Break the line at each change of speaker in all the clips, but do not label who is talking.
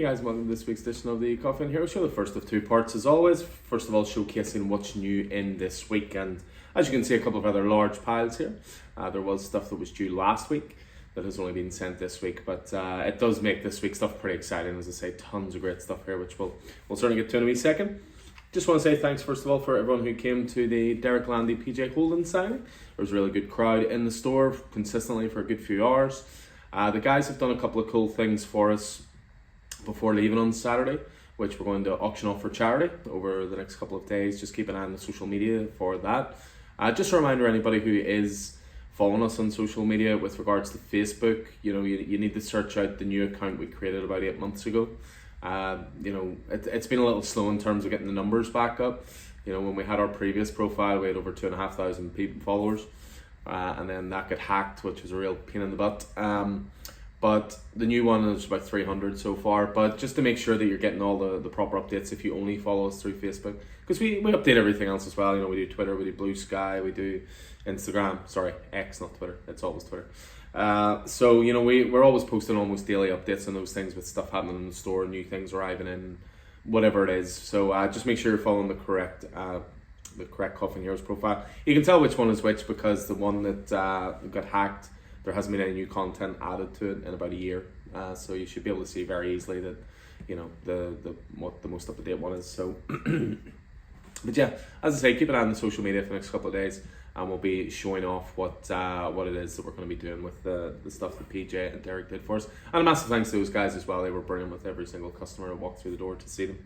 guys, welcome to this week's edition of the Coffee and Hero Show, the first of two parts as always. First of all, showcasing what's new in this week, and as you can see, a couple of other large piles here. There was stuff that was due last week that has only been sent this week, but it does make this week's stuff pretty exciting. As I say, tons of great stuff here, which we'll certainly get to in a wee second. Just want to say thanks first of all for everyone who came to the Derek Landy PJ Holden signing. There was a really good crowd in the store consistently for a good few hours. The guys have done a couple of cool things for us before leaving on Saturday, which we're going to auction off for charity over the next couple of days. Just keep an eye on the social media for that. Just a reminder, anybody who is following us on social media with regards to Facebook, you need to search out the new account we created about 8 months ago. It's been a little slow in terms of getting the numbers back up. When we had our previous profile, we had over 2,500 followers, and then that got hacked, which was a real pain in the butt. But the new one is about 300 so far. But just to make sure that you're getting all the proper updates if you only follow us through Facebook, because we update everything else as well. We do Twitter, we do Blue Sky, we do Instagram. Sorry, X, not Twitter. It's always Twitter. So we're always posting almost daily updates on those things with stuff happening in the store, new things arriving in, whatever it is. So just make sure you're following the correct Coffee and Heroes profile. You can tell which one is which because the one that got hacked, there hasn't been any new content added to it in about a year. So you should be able to see very easily that what the most up-to-date one is. So but yeah, as I say, keep an eye on the social media for the next couple of days, and we'll be showing off what it is that we're going to be doing with the stuff that PJ and Derek did for us. And a massive thanks to those guys as well. They were brilliant with every single customer that walked through the door to see them.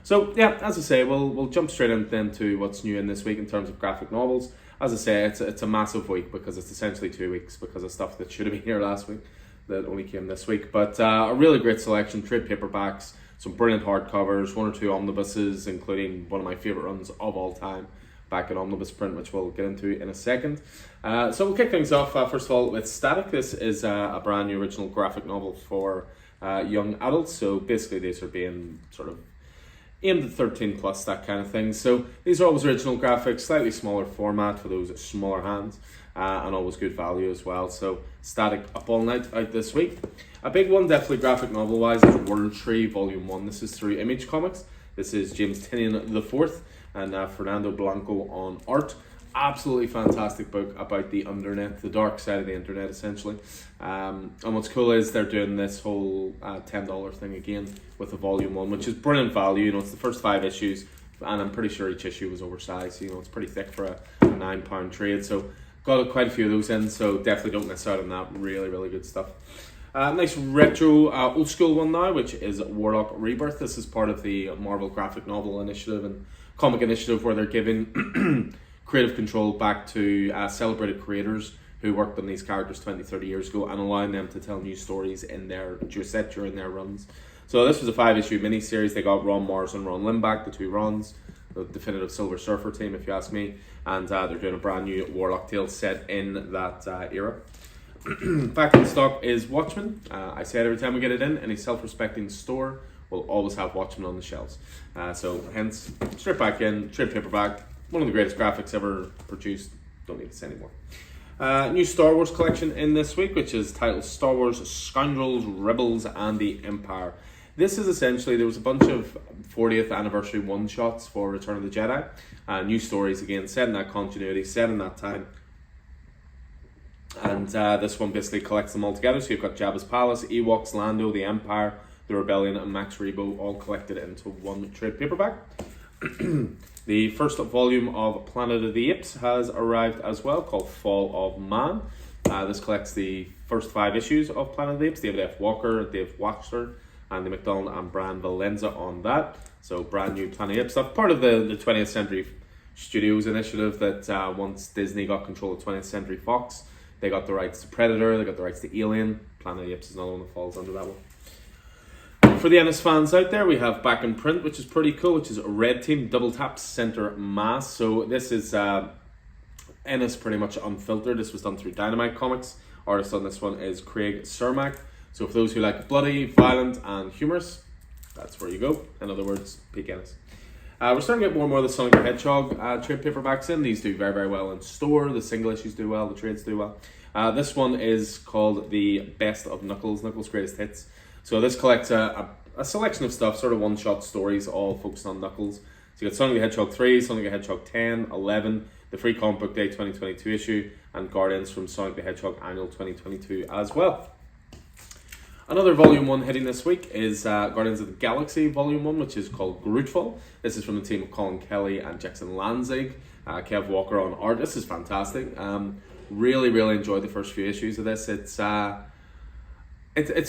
So yeah, as I say, we'll jump straight into what's new in this week in terms of graphic novels. As I say, it's a massive week because it's essentially 2 weeks because of stuff that should have been here last week that only came this week. But a really great selection, trade paperbacks, some brilliant hardcovers, 1 or 2 omnibuses, including one of my favourite runs of all time, back in omnibus print, which we'll get into in a second. So we'll kick things off first of all with Static. This is a brand new original graphic novel for young adults. So basically these are being sort of aimed at 13 plus, that kind of thing. So these are always original graphics, slightly smaller format for those smaller hands, and always good value as well. So Static up all night out this week. A big one, definitely graphic novel wise, is World Tree Volume 1. This is through Image Comics. This is James Tynion IV and Fernando Blanco on art. Absolutely fantastic book about the undernet, the dark side of the internet essentially. And what's cool is they're doing this whole $10 thing again with the volume 1, which is brilliant value. It's the first 5 issues, and I'm pretty sure each issue was oversized. It's pretty thick for a £9 trade. So got quite a few of those in, so definitely don't miss out on that. Really, really good stuff. Nice retro old school one now, which is Warlock Rebirth. This is part of the Marvel graphic novel initiative and comic initiative where they're giving creative control back to celebrated creators who worked on these characters 20-30 years ago and allowing them to tell new stories in their set during their runs. So this was a 5-issue miniseries. They got Ron Morris and Ron Limback, the 2 Rons, the definitive Silver Surfer team if you ask me, and they're doing a brand new Warlock tale set in that era. Back in stock is Watchmen. I say it every time we get it in. Any self-respecting store will always have Watchmen on the shelves. So hence, straight back in, trade paperback, one of the greatest graphics ever produced. Don't need to say anymore. New Star Wars collection in this week, which is titled Star Wars Scoundrels, Rebels, and the Empire. This is essentially, there was a bunch of 40th anniversary one-shots for Return of the Jedi. New stories again, set in that continuity, set in that time. And this one basically collects them all together. So you've got Jabba's Palace, Ewoks, Lando, the Empire, the Rebellion, and Max Rebo all collected into one trade paperback. The first volume of Planet of the Apes has arrived as well, called Fall of Man. This collects the first 5 issues of Planet of the Apes. David F. Walker, Dave Waxter, Andy McDonald, and Brian Valenza on that. So brand new Planet of the Apes stuff. Part of the 20th Century Studios initiative that once Disney got control of 20th Century Fox, they got the rights to Predator, they got the rights to Alien. Planet of the Apes is another one that falls under that one. For the Ennis fans out there, we have back in print, which is pretty cool, which is Red Team Double Tap Center Mass. So this is Ennis pretty much unfiltered. This was done through Dynamite Comics. Artist on this one is Craig Cermak. So for those who like bloody, violent, and humorous, that's where you go. In other words, peak Ennis. We're starting to get more and more of the Sonic the Hedgehog trade paperbacks in. These do very, very well in store. The single issues do well, the trades do well. This one is called the Best of Knuckles, Knuckles' Greatest Hits. So this collects a a selection of stuff, sort of one-shot stories, all focused on Knuckles. So you got Sonic the Hedgehog 3, Sonic the Hedgehog 10, 11, the Free Comic Book Day 2022 issue, and Guardians from Sonic the Hedgehog Annual 2022 as well. Another Volume 1 hitting this week is Guardians of the Galaxy Volume 1, which is called Grootfall. This is from the team of Colin Kelly and Jackson Lanzig, Kev Walker on art. This is fantastic. Really, really enjoyed the first few issues of this. It's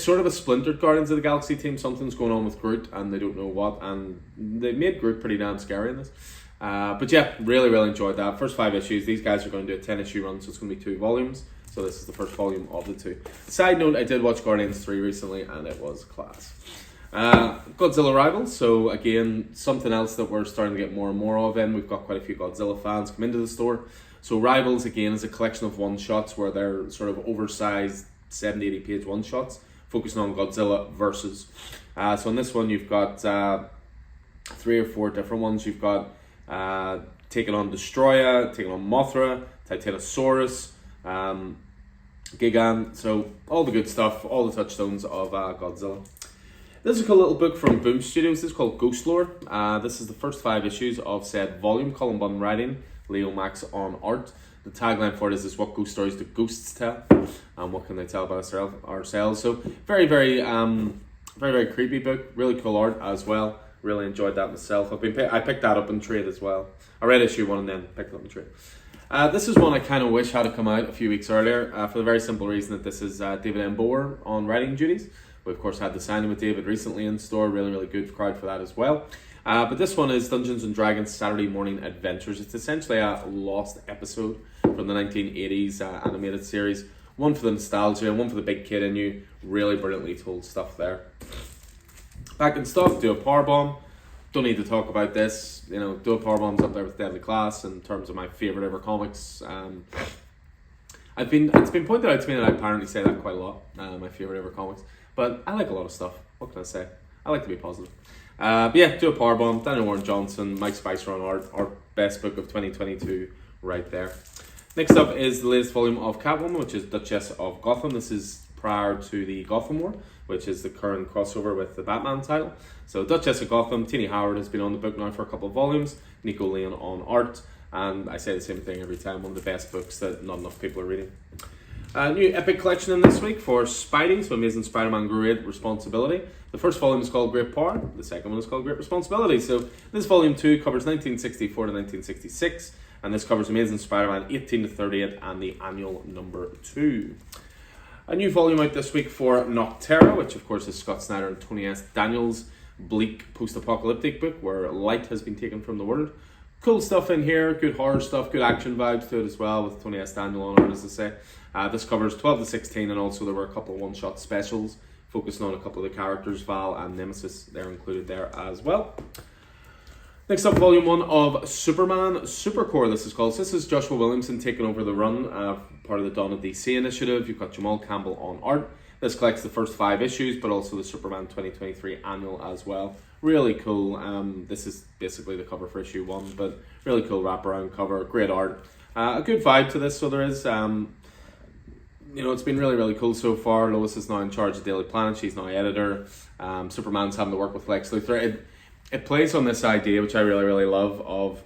sort of a splintered Guardians of the Galaxy team. Something's going on with Groot and they don't know what, and they made Groot pretty damn scary in this. But yeah, really, really enjoyed that. First 5 issues. These guys are going to do a 10-issue run, so it's going to be 2 volumes. So this is the first volume of the 2. Side note, I did watch Guardians 3 recently and it was class. Godzilla Rivals, so again, something else that we're starting to get more and more of in. We've got quite a few Godzilla fans come into the store. So Rivals, again, is a collection of one-shots where they're sort of oversized 70-80 page one-shots focusing on Godzilla versus. So in this one, you've got 3 or 4 different ones. You've got taking on Destroya, taking on Mothra, Titanosaurus, Gigan, so all the good stuff, all the touchstones of Godzilla. This is a cool little book from Boom Studios. This is called Ghost Lore. This is the first 5 issues of said volume. Colin Bunn writing, Leo Max on art. The tagline for it is what ghost stories do ghosts tell, and what can they tell about ourselves. So very, very, very creepy book. Really cool art as well. Really enjoyed that myself. I picked that up in trade as well. I read issue 1 and then picked it up in trade. This is one I kind of wish had come out a few weeks earlier, for the very simple reason that this is David M. Boer on writing duties. We of course had the signing with David recently in store, really, really good crowd for that as well. But this one is Dungeons and Dragons Saturday Morning Adventures. It's essentially a lost episode from the 1980s animated series. One for the nostalgia, one for the big kid in you. Really brilliantly told stuff there. Back in stock, Do a Powerbomb. Don't need to talk about this. You know, Do a Powerbomb's up there with Deadly Class in terms of my favourite ever comics. It's been pointed out to me that I apparently say that quite a lot, my favourite ever comics. But I like a lot of stuff. What can I say? I like to be positive. But yeah, Do a Powerbomb, Daniel Warren Johnson, Mike Spicer on art, our best book of 2022 right there. Next up is the latest volume of Catwoman, which is Duchess of Gotham. This is prior to the Gotham War, which is the current crossover with the Batman title. So Duchess of Gotham, Tini Howard has been on the book now for a couple of volumes, Nico Lane on art, and I say the same thing every time, one of the best books that not enough people are reading. New Epic collection in this week for Spidey, so Amazing Spider-Man Great Responsibility. The first volume is called Great Power, the second one is called Great Responsibility. So this volume 2 covers 1964 to 1966, and this covers Amazing Spider-Man 18 to 38 and the annual number 2. A new volume out this week for Nocterra, which of course is Scott Snyder and Tony S. Daniels' bleak post-apocalyptic book where light has been taken from the world. Cool stuff in here, good horror stuff, good action vibes to it as well, with Tony S. Daniel on it, as I say. This covers 12 to 16, and also there were a couple of one-shot specials focusing on a couple of the characters, Val and Nemesis. They're included there as well. Next up, volume 1 of Superman Supercore, this is called. So this is Joshua Williamson taking over the run, part of the Dawn of DC initiative. You've got Jamal Campbell on art. This collects the first 5 issues, but also the Superman 2023 annual as well. Really cool. This is basically the cover for issue 1, but really cool wraparound cover, great art. A good vibe to this, so there is, it's been really, really cool so far. Lois is now in charge of Daily Planet, she's now editor. Superman's having to work with Lex Luthor. It plays on this idea, which I really, really love, of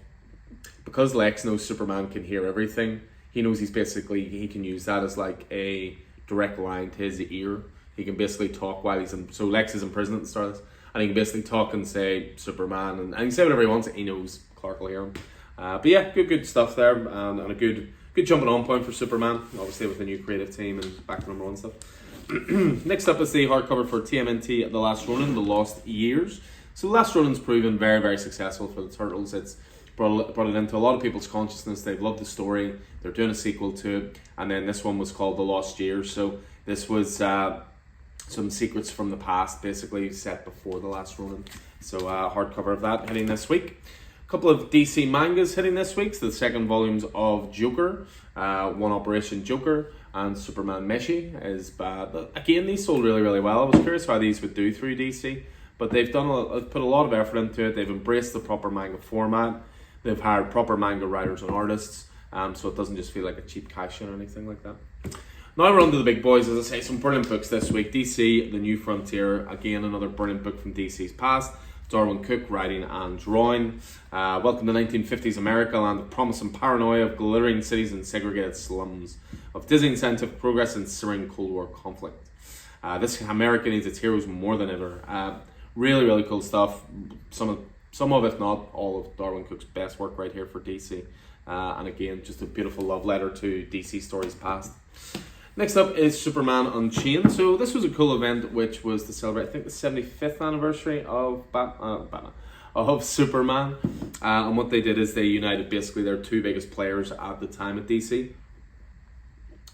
because Lex knows Superman can hear everything, he knows he can use that as like a direct line to his ear. He can basically talk while he's in, so Lex is in prison at the start of this, and he can basically talk and say Superman, and he can say whatever he wants, he knows Clark will hear him. But yeah, good stuff there, and a good jumping on point for Superman, obviously with the new creative team and back to number 1 stuff. Next up is the hardcover for TMNT The Last Ronin, The Lost Years. So The Last Ronin's proven very, very successful for the Turtles. It's brought it into a lot of people's consciousness. They've loved the story. They're doing a sequel to it. And then this one was called The Lost Years. So this was some secrets from the past, basically set before The Last Ronin. So hardcover of that hitting this week. A couple of DC mangas hitting this week. So the second volumes of Joker, One Operation Joker, and Superman Meshi is bad. Again, these sold really, really well. I was curious how these would do through DC. But they've put a lot of effort into it. They've embraced the proper manga format. They've hired proper manga writers and artists, so it doesn't just feel like a cheap cash in or anything like that. Now we're on to the big boys, as I say, some brilliant books this week. DC, The New Frontier, again another brilliant book from DC's past. Darwin Cook writing and drawing. Welcome to 1950s America, land of promise and paranoia, of glittering cities and segregated slums, of dizzying scientific progress and searing Cold War conflict. This America needs its heroes more than ever. Really, really cool stuff. Some of, if not all, of Darwin Cook's best work right here for DC. And again, just a beautiful love letter to DC stories past. Next up is Superman Unchained. So this was a cool event which was to celebrate, I think, the 75th anniversary of Superman. And what they did is they united basically their two biggest players at the time at DC.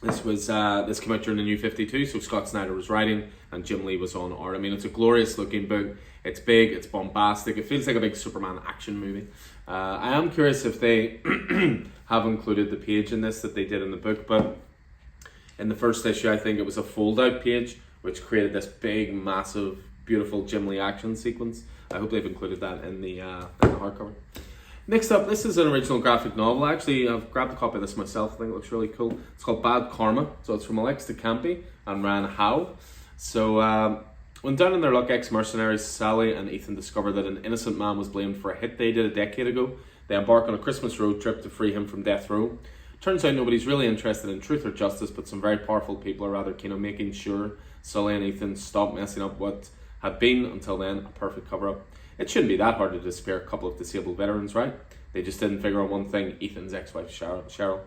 This came out during the New 52, so Scott Snyder was writing and Jim Lee was on art. I mean, it's a glorious looking book. It's big, it's bombastic. It feels like a big Superman action movie. I am curious if they have included the page in this that they did in the book, but in the first issue, I think it was a fold-out page, which created this big, massive, beautiful Jim Lee action sequence. I hope they've included that in the hardcover. Next up, this is an original graphic novel. Actually, I've grabbed a copy of this myself. I think it looks really cool. It's called Bad Karma. So it's from Alex de Campi and Ran Howe. So when down in their luck, ex-mercenaries Sally and Ethan discover that an innocent man was blamed for a hit they did a decade ago. They embark on a Christmas road trip to free him from death row. Turns out nobody's really interested in truth or justice, but some very powerful people are rather keen on making sure Sully and Ethan stop messing up what had been, until then, a perfect cover-up. It shouldn't be that hard to despair a couple of disabled veterans, right? They just didn't figure out one thing: Ethan's ex-wife, Cheryl.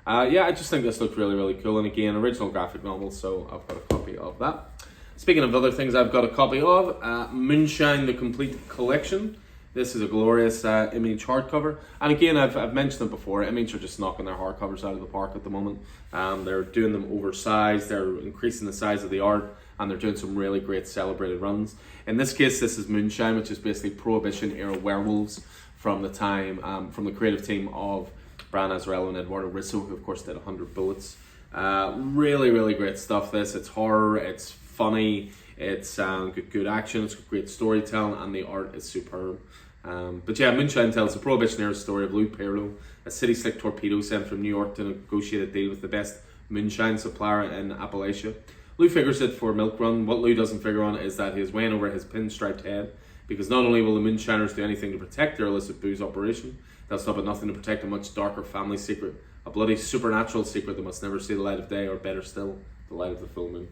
Yeah, I just think this looked really, really cool. And again, original graphic novel, so I've got a copy of that. Speaking of other things I've got a copy of, Moonshine, the Complete Collection. This is a glorious Image hardcover. And again, I've mentioned it before, Image are just knocking their hardcovers out of the park at the moment. They're doing them oversized, they're increasing the size of the art, and they're doing some really great celebrated runs. In this case, this is Moonshine, which is basically Prohibition-era werewolves from the time, from the creative team of Brian Azzarello and Eduardo Risso, who of course did 100 Bullets. Really, really great stuff, this. It's horror, it's funny, it's good action, it's great storytelling, and the art is superb. But yeah, Moonshine tells the Prohibition-era story of Lou Pirlo, a city-slick torpedo sent from New York to negotiate a deal with the best moonshine supplier in Appalachia. Lou figures it for Milk Run. What Lou doesn't figure on is that he is weighing over his pinstriped head, because not only will the moonshiners do anything to protect their illicit booze operation, they'll stop at nothing to protect a much darker family secret, a bloody supernatural secret that must never see the light of day, or better still, the light of the full moon.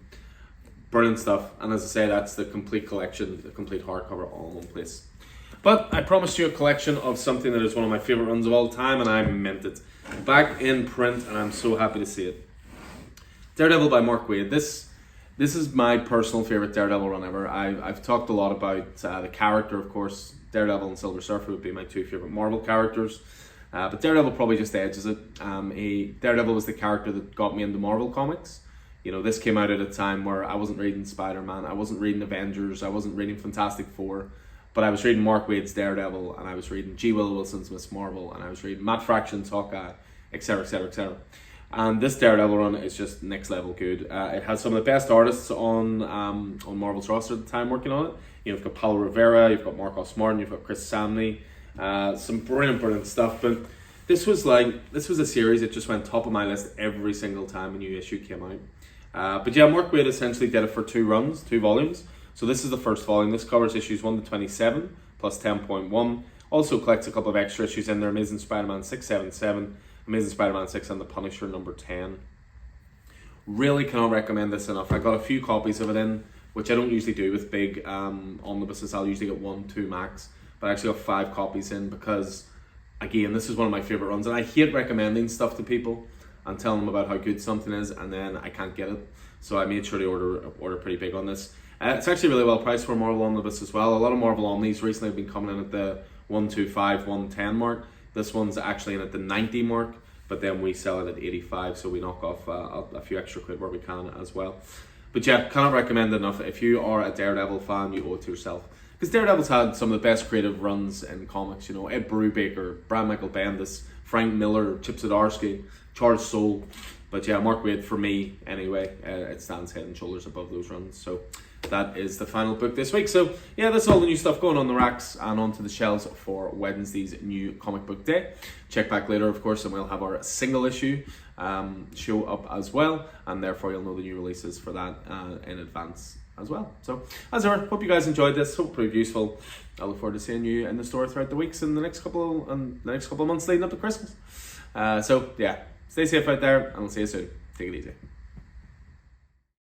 Brilliant stuff, and as I say, that's the complete collection, the complete hardcover, all in one place. But I promised you a collection of something that is one of my favourite runs of all time, and I meant it. Back in print, and I'm so happy to see it. Daredevil by Mark Waid. This is my personal favourite Daredevil run ever. I've talked a lot about the character, of course. Daredevil and Silver Surfer would be my two favourite Marvel characters. But Daredevil probably just edges it. Daredevil was the character that got me into Marvel comics. You know, this came out at a time where I wasn't reading Spider-Man, I wasn't reading Avengers, I wasn't reading Fantastic Four, but I was reading Mark Waid's Daredevil, and I was reading G. Willow Wilson's Miss Marvel, and I was reading Matt Fraction's Hawkeye, etc, etc, etc. And this Daredevil run is just next level good. It has some of the best artists on Marvel's roster at the time working on it. You've got Paulo Rivera, you've got Marcos Martin, you've got Chris Samney, some brilliant stuff. But this was a series that just went top of my list every single time a new issue came out. But yeah, Mark Waid essentially did it for two volumes. So this is the first volume. This covers issues 1 to 27 plus 10.1. Also collects a couple of extra issues in there: Amazing Spider-Man 677, Amazing Spider-Man 6, and The Punisher number 10. Really cannot recommend this enough. I got a few copies of it in, which I don't usually do with big omnibuses. I'll usually get 1, 2 max, but I actually got 5 copies in because, again, this is one of my favourite runs, and I hate recommending stuff to people and telling them about how good something is, and then I can't get it. So I made sure to order pretty big on this. It's actually really well priced for a Marvel Omnibus as well. A lot of Marvel Omnis recently have been coming in at the 125, 110 mark. This one's actually in at the 90 mark, but then we sell it at 85, so we knock off a few extra quid where we can as well. But yeah, cannot recommend it enough. If you are a Daredevil fan, you owe it to yourself. Because Daredevil's had some of the best creative runs in comics. You know, Ed Brubaker, Brian Michael Bendis, Frank Miller, Chip Zdarsky, Charles Soule. But yeah, Mark Waid, for me anyway, it stands head and shoulders above those runs. So that is the final book this week. So yeah, that's all the new stuff going on the racks and onto the shelves for Wednesday's new comic book day. Check back later, of course, and we'll have our single issue show up as well, and therefore you'll know the new releases for that in advance as well. So as ever, hope you guys enjoyed this. Hope it proved useful. I look forward to seeing you in the store throughout the weeks and the next couple of months leading up to Christmas. So yeah, stay safe out there, and we'll see you soon. Take it easy.